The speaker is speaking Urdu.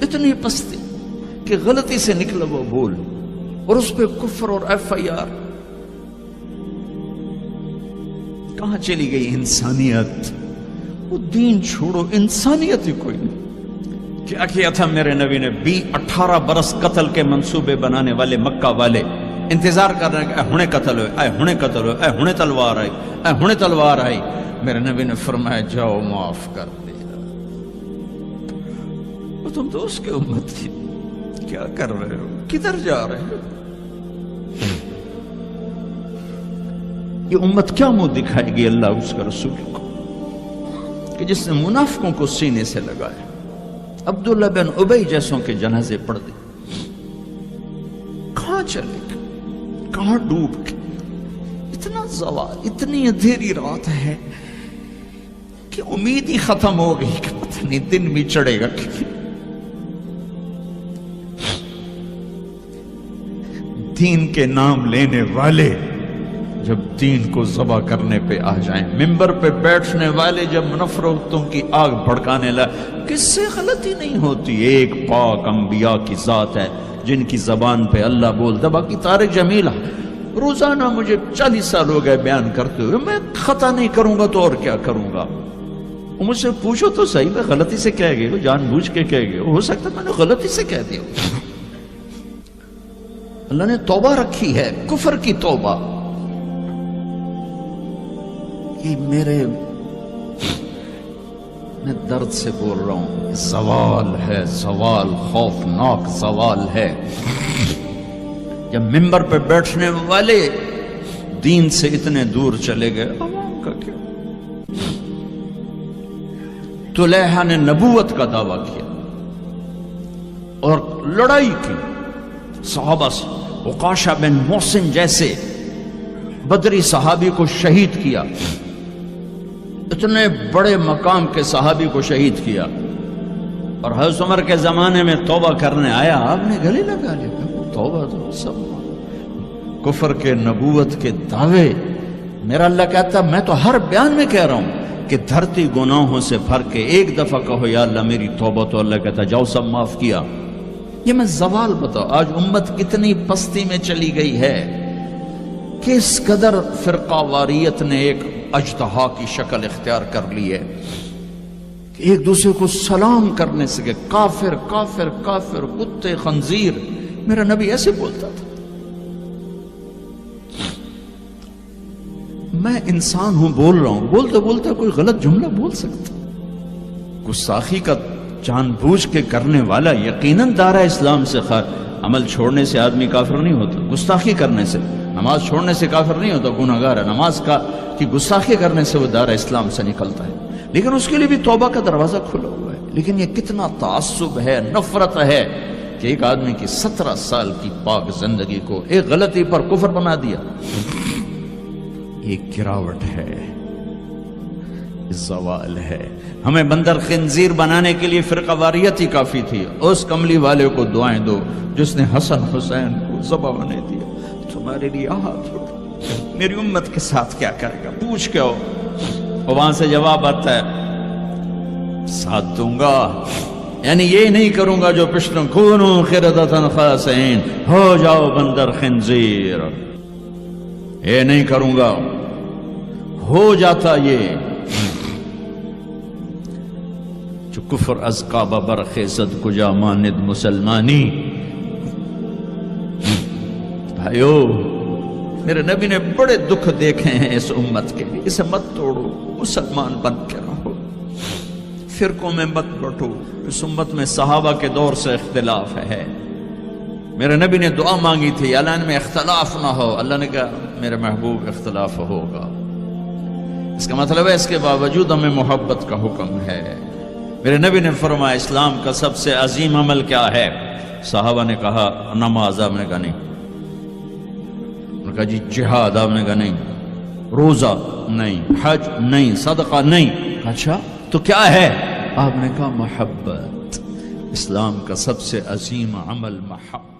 اتنی پستی کہ غلطی سے نکلا وہ بول اور اس پہ کفر اور FIR. کہاں چلی گئی انسانیت؟ وہ دین چھوڑو، انسانیت ہی کوئی نہیں. کیا کیا تھا میرے نبی نے؟ 18 برس قتل کے منصوبے بنانے والے مکہ والے انتظار کر رہے ہیں کہ اے ہونے قتل ہوئے، اے ہونے قتل ہوئے، اے ہونے تلوار آئی، اے ہونے تلوار آئی. میرے نبی نے فرمایا جاؤ معاف کر دیا. تم تو اس کے امت کی کیا کر رہے ہو؟ کدھر جا رہے ہو؟ یہ امت کیا منہ دکھائے گی اللہ اس کا رسول کو کہ جس نے منافقوں کو سینے سے لگایا، عبداللہ بن ابی جیسوں کے جنازے پڑھ دی. کہاں چلے گئے؟ کہاں ڈوب کے؟ اتنا زوال، اتنی اندھیری رات ہے کہ امید ہی ختم ہو گئی کہ پتہ نہیں دن بھی چڑھے گا. دین کے نام لینے والے جب دین کو ذبح کرنے پہ آ جائیں، ممبر پہ بیٹھنے والے جب نفرتوں کی آگ بھڑکانے لائے، کس سے غلطی نہیں ہوتی؟ ایک پاک انبیاء کی ذات ہے جن کی زبان پہ اللہ بولتا. باقی طارق جمیل روزانہ مجھے 40 سال ہو گئے بیان کرتے ہوئے، میں خطا نہیں کروں گا تو اور کیا کروں گا؟ مجھ سے پوچھو تو صحیح، میں غلطی سے کہہ گئے، جان بوجھ کے کہہ گئے، ہو سکتا میں نے غلطی سے کہہ دیا. اللہ نے توبہ رکھی ہے، کفر کی توبہ. یہ میں درد سے بول رہا ہوں، زوال ہے، زوال خوفناک زوال ہے. جب ممبر پہ بیٹھنے والے دین سے اتنے دور چلے گئے، عوام کا کیا؟ طلحہ نے نبوت کا دعویٰ کیا اور لڑائی کی صحابہ سے. عکاشہ بن محسن جیسے بدری صحابی کو شہید کیا، اتنے بڑے مقام کے صحابی کو شہید کیا. اور حضرت عمر کے زمانے میں توبہ کرنے آیا، آپ نے گلے لگا لیا توبہ تو سب کفر کے نبوت کے دعوے. میرا اللہ کہتا میں تو ہر بیان میں کہہ رہا ہوں کہ دھرتی گناہوں سے بھر کے ایک دفعہ کہو یا اللہ میری توبہ، تو اللہ کہتا جاؤ سب معاف کیا. یہ میں زوال بتاؤ. آج امت کتنی پستی میں چلی گئی ہے، کس قدر فرقہ واریت نے ایک اجتہا کی شکل اختیار کر لی ہے کہ ایک دوسرے کو سلام کرنے سے کہ کافر کافر کافر، کتے خنزیر. میرا نبی ایسے بولتا تھا. میں انسان ہوں، بول رہا ہوں، بولتے بولتے کوئی غلط جملہ بول سکتا. گستاخی کا جان بوجھ کے کرنے والا یقیناً دارہ اسلام سے عمل چھوڑنے سے آدمی کافر نہیں ہوتا، گستاخی کرنے سے، نماز چھوڑنے سے کافر نہیں ہوتا، گناہگار ہے. نماز کی گستاخی کرنے سے وہ دارہ اسلام سے نکلتا ہے، لیکن اس کے لیے بھی توبہ کا دروازہ کھلا ہوا ہے. لیکن یہ کتنا تعصب ہے، نفرت ہے کہ ایک آدمی کی 17 سال کی پاک زندگی کو ایک غلطی پر کفر بنا دیا. یہ گراوٹ ہے، زوال ہے. ہمیں بندر خنزیر بنانے کے لیے فرقہ واریت ہی کافی تھی. اس کملی والے کو دعائیں دو جس نے حسن حسین کو ذبح بنا دیا. تمہارے لیے ہاتھ اٹھو، میری امت کے ساتھ کیا کرے گا؟ پوچھ کے ہو. اور وہاں سے جواب آتا ہے ساتھ دوں گا، یعنی یہ نہیں کروں گا جو پشتوں کونو خردتن خاسئین، ہو جاؤ بندر خنزیر. یہ نہیں کروں گا. ہو جاتا یہ جو کفر از کعبہ برخیزد کجا ماند مسلمانی. بھائیو، میرے نبی نے بڑے دکھ دیکھے ہیں اس امت کے لیے. اسے مت توڑو، مسلمان بن کے رہو، فرقوں میں مت بٹو. اس امت میں صحابہ کے دور سے اختلاف ہے. میرے نبی نے دعا مانگی تھی اللہ میں اختلاف نہ ہو. اللہ نے کہا میرے محبوب اختلاف ہوگا. اس کا مطلب ہے اس کے باوجود ہمیں محبت کا حکم ہے. میرے نبی نے فرمایا اسلام کا سب سے عظیم عمل کیا ہے؟ صحابہ نے کہا نماز. آپ نے کہا نہیں. انہوں نے کہا جی جہاد. آپ نے کہا نہیں. روزہ نہیں. حج نہیں. صدقہ نہیں. اچھا تو کیا ہے؟ آپ نے کہا محبت. اسلام کا سب سے عظیم عمل محبت.